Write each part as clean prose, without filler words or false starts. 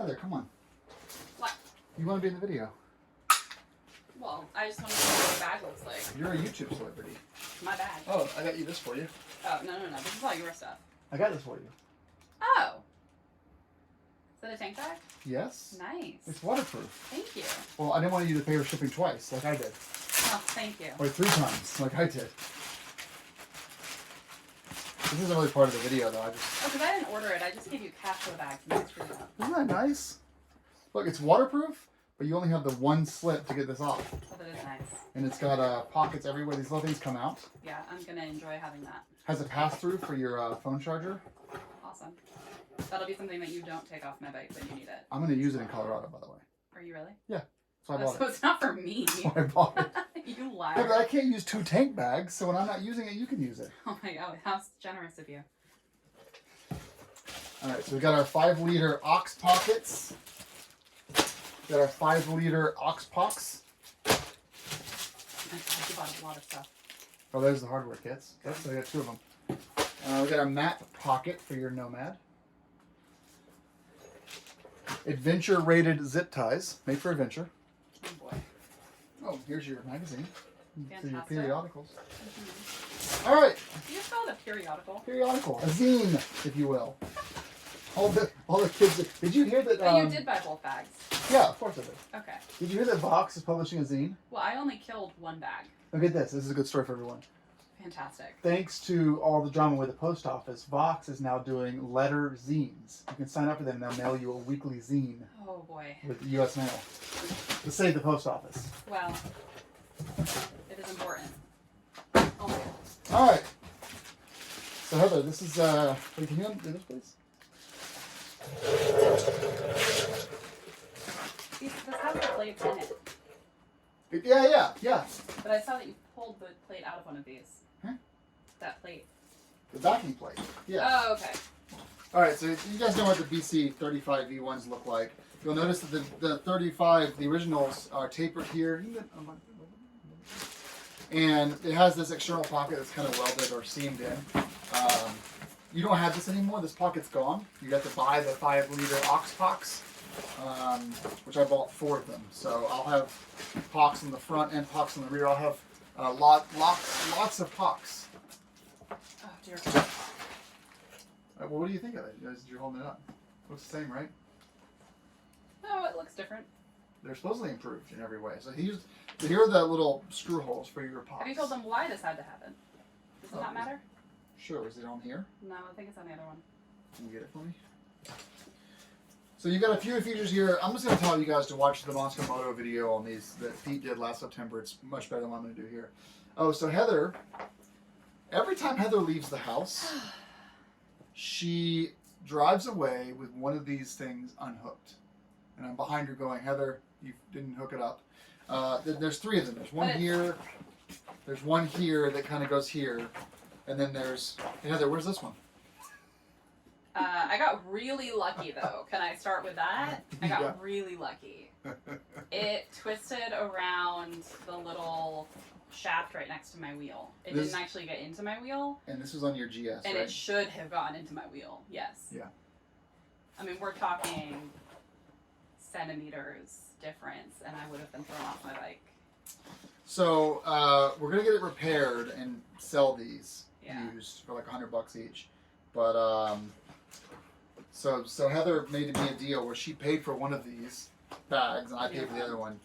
Heather, come on. What? You want to be in the video? Well, I just want to know what the bag looks like. You're a YouTube celebrity. My bag. Oh, I got you this for you. Oh, no. This is all your stuff. I got this for you. Oh. Is that a tank bag? Yes. Nice. It's waterproof. Thank you. Well, I didn't want you to pay for shipping twice, like I did. Oh, thank you. Or 3 times, like I did. This isn't really part of the video, though. Oh, because I didn't order it. I just gave you cash for the bags and I screwed up. Isn't that nice? Look, it's waterproof, but you only have the one slip to get this off. Oh, that is nice. And it's got pockets everywhere. These little things come out. Yeah, I'm going to enjoy having that. Has a pass-through for your phone charger. Awesome. That'll be something that you don't take off my bike when you need it. I'm going to use it in Colorado, by the way. Are you really? Yeah. So I Oh, bought so it. it's not for me. So I bought it. You Yeah, liar. but I can't use 2 tank bags, so when I'm not using it, you can use it. Oh my god, how generous of you. Alright, so we got our 5-liter ox pockets. We got our 5-liter ox pocks. Oh my god, you bought a lot of stuff. Oh, there's the hardware kits. Yep, so we got 2 of them. We got our mat pocket for your Nomad. Adventure rated zip ties, made for adventure. Oh boy. Oh, here's your magazine. So your Fantastic. periodicals. Mm-hmm. All right, You just call it a periodical. periodical, a zine, if you will. All the kids. Did you hear that? But you did buy both bags. Yeah, of course I did. Okay. Did you hear that Vox is publishing a zine? Well, I only killed 1 bag. Look at this. This is a good story for everyone. Fantastic. Thanks to all the drama with the post office, Vox is now doing letter zines. You can sign up for them and they'll mail you a weekly zine Oh boy. with the U.S. mail to save the post office. Well, it is important. Oh my god. All right. So Heather, this is wait, can you undo this, please? This has the plates in it. Yeah. But I saw that you pulled the plate out of one of these. Huh? That plate. The backing plate. Yeah. Oh, okay. All right. So you guys know what the BC35 V1s look like. You'll notice that the 35, the originals, are tapered here. And it has this external pocket that's kind of welded or seamed in. You don't have this anymore. This pocket's gone. You have to buy the 5-liter ox pocks, which I bought 4 of them. So I'll have pocks in the front and pocks in the rear. I'll have lots of pocks. Oh dear. Well, what do you think of it? You're holding it up. Looks the same, right? Oh, it looks different. They're supposedly improved in every way. So here are the little screw holes for your pocks. Have you told them why this had to happen? Does it not matter? Sure. Is it on here? No, I think it's on the other one. Can you get it for me? So you got a few features here. I'm just going to tell you guys to watch the Mosko Moto video on these that Pete did last September. It's much better than what I'm going to do here. Oh, so Heather, every time Heather leaves the house, she drives away with one of these things unhooked. And I'm behind her going, Heather, you didn't hook it up. There's 3 of them. There's one here. There's one here that kind of goes here. And then there's, hey Heather, where's this one? I got really lucky though. Can I start with that? I got Yeah. really lucky. It twisted around the little shaft right next to my wheel. It didn't actually get into my wheel. And this was on your GS, And right? it should have gotten into my wheel, yes. Yeah. I mean, we're talking centimeters difference, and I would have been thrown off my bike. So we're gonna get it repaired and sell these used for like $100 each. But so Heather made me a deal where she paid for one of these bags and I paid for the other one.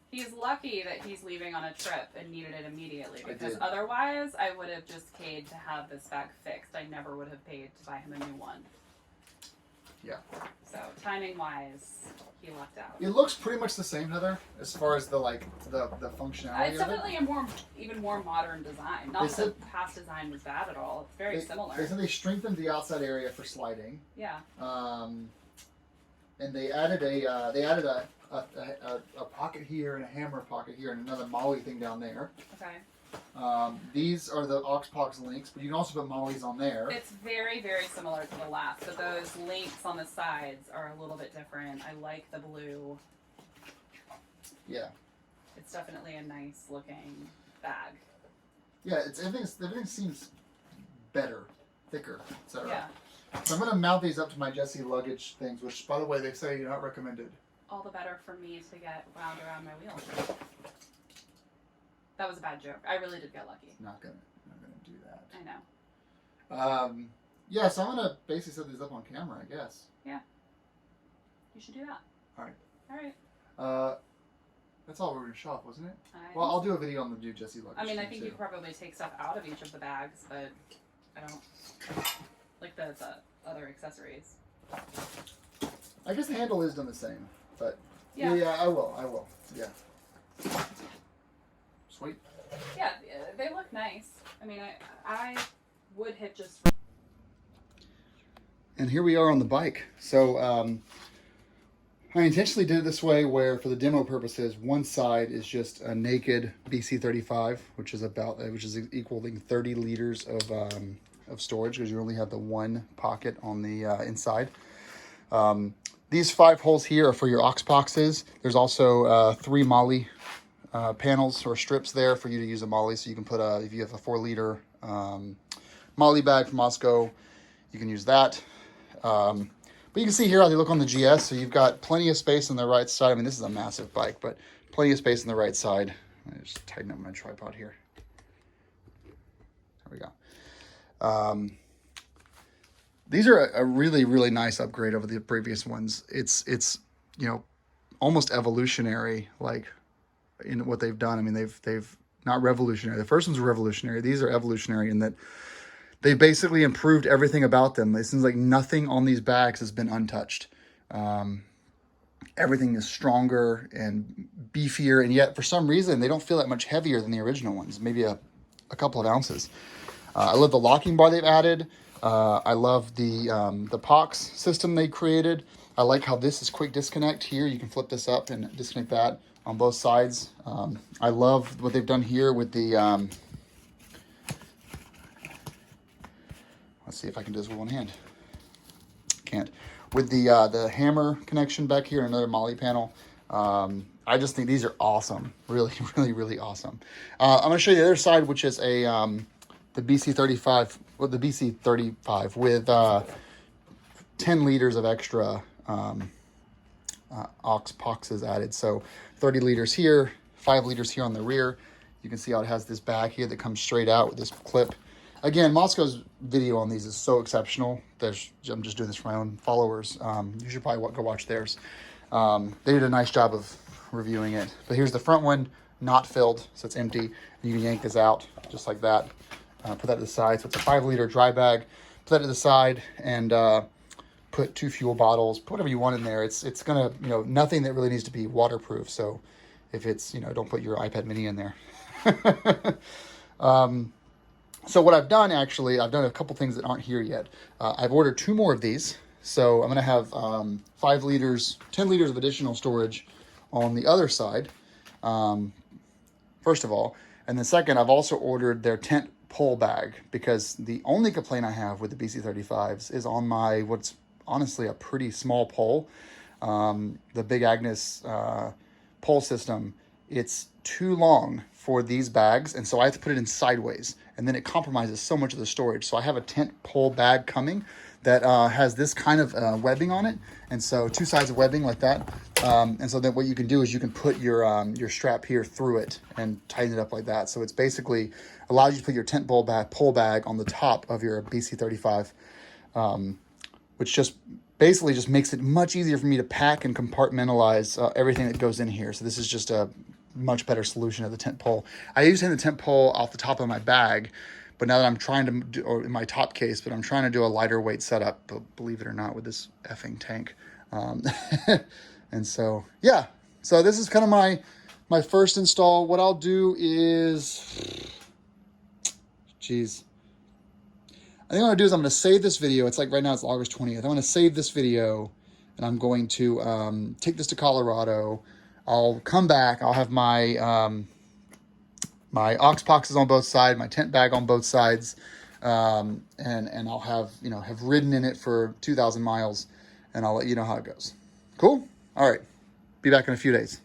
He's lucky that he's leaving on a trip and needed it immediately, because did. otherwise I would have just paid to have this bag fixed. I never would have paid to buy him a new one. Yeah. So timing wise, he lucked out. It looks pretty much the same, Heather, as far as the functionality It's of it. definitely a even more modern design. Not that the past design was bad at all. It's very similar. They said they strengthened the outside area for sliding. Yeah. And they added a pocket here and a hammer pocket here and another Molly thing down there. Okay. These are the Oxpox links, but you can also put Mollies on there. It's very, very similar to the last, but those links on the sides are a little bit different. I like the blue. Yeah. It's definitely a nice looking bag. Yeah, everything seems better, thicker, etc. So I'm going to mount these up to my Jessie luggage things, which, by the way, they say you're not recommended. All the better for me to get wound around my wheel. That was a bad joke. I really did get lucky. Not gonna do that. I know. Yeah, so I'm going to basically set these up on camera, I guess. Yeah. You should do that. All right. All right. That's all we were going to show off, wasn't it? Well, I'll do a video on the new Jessie luggage. I mean, I think too. you could probably take stuff out of each of the bags, but I don't like the other accessories. I guess the handle is done the same, but yeah, I will. Yeah. Sweet. Yeah, they look nice. I mean, I would hit just. And here we are on the bike. So I intentionally did it this way, where for the demo purposes, one side is just a naked BC35, which is equaling 30 liters of storage, because you only have the one pocket on the inside. These 5 holes here are for your aux boxes. There's also 3 molly panels or strips there for you to use a molly, so you can put if you have a 4-liter molly bag from Mosko, you can use that. But you can see here how they look on the GS. So you've got plenty of space on the right side. I mean, this is a massive bike, but plenty of space on the right side. Let me just tighten up my tripod here. There we go. These are a really, really nice upgrade over the previous ones. It's almost evolutionary, like in what they've done. I mean, they've not revolutionary. The first ones were revolutionary. These are evolutionary in that they basically improved everything about them. It seems like nothing on these bags has been untouched. Everything is stronger and beefier, and yet for some reason they don't feel that much heavier than the original ones, maybe a couple of ounces. I love the locking bar they've added. I love the POX system they created. I like how this is quick disconnect here. You can flip this up and disconnect that on both sides. I love what they've done here with the... let's see if I can do this with one hand. Can't. With the hammer connection back here and another molly panel. I just think these are awesome. Really, really, really awesome. I'm going to show you the other side, which is the BC35, well, the BC35 with 10 liters of extra aux boxes added. So 30 liters here, 5 liters here on the rear. You can see how it has this bag here that comes straight out with this clip. Again, Mosko's video on these is so exceptional. I'm just doing this for my own followers. You should probably go watch theirs. They did a nice job of reviewing it. But here's the front one, not filled, so it's empty. You can yank this out just like that. Put that to the side. So it's a 5-liter dry bag. Put that to the side and put 2 fuel bottles. Put whatever you want in there. It's gonna, nothing that really needs to be waterproof. So if it's, don't put your iPad mini in there. So what I've done, actually, I've done a couple things that aren't here yet. I've ordered 2 more of these. So I'm going to have 10 liters of additional storage on the other side, first of all. And then second, I've also ordered their tent pole bag, because the only complaint I have with the BC35s is on my, what's honestly a pretty small pole. The Big Agnes pole system, it's too long for these bags, and so I have to put it in sideways, and then it compromises so much of the storage. So I have a tent pole bag coming that has this kind of webbing on it, and so 2 sides of webbing like that. And so then what you can do is you can put your strap here through it and tighten it up like that. So it's basically allows you to put your tent pole bag on the top of your BC35, which just basically just makes it much easier for me to pack and compartmentalize everything that goes in here. So this is just a much better solution of the tent pole. I used to hang the tent pole off the top of my bag, but now that I'm trying to do, or in my top case, but I'm trying to do a lighter weight setup, believe it or not, with this effing tank. And so, yeah, so this is kind of my first install. What I'll do is, geez, I think what I'm going to do is I'm going to save this video. It's like right now it's August 20th. I'm going to save this video, and I'm going to take this to Colorado. I'll come back. I'll have my my aux boxes on both sides, my tent bag on both sides, and I'll have have ridden in it for 2,000 miles, and I'll let you know how it goes. Cool. All right. Be back in a few days.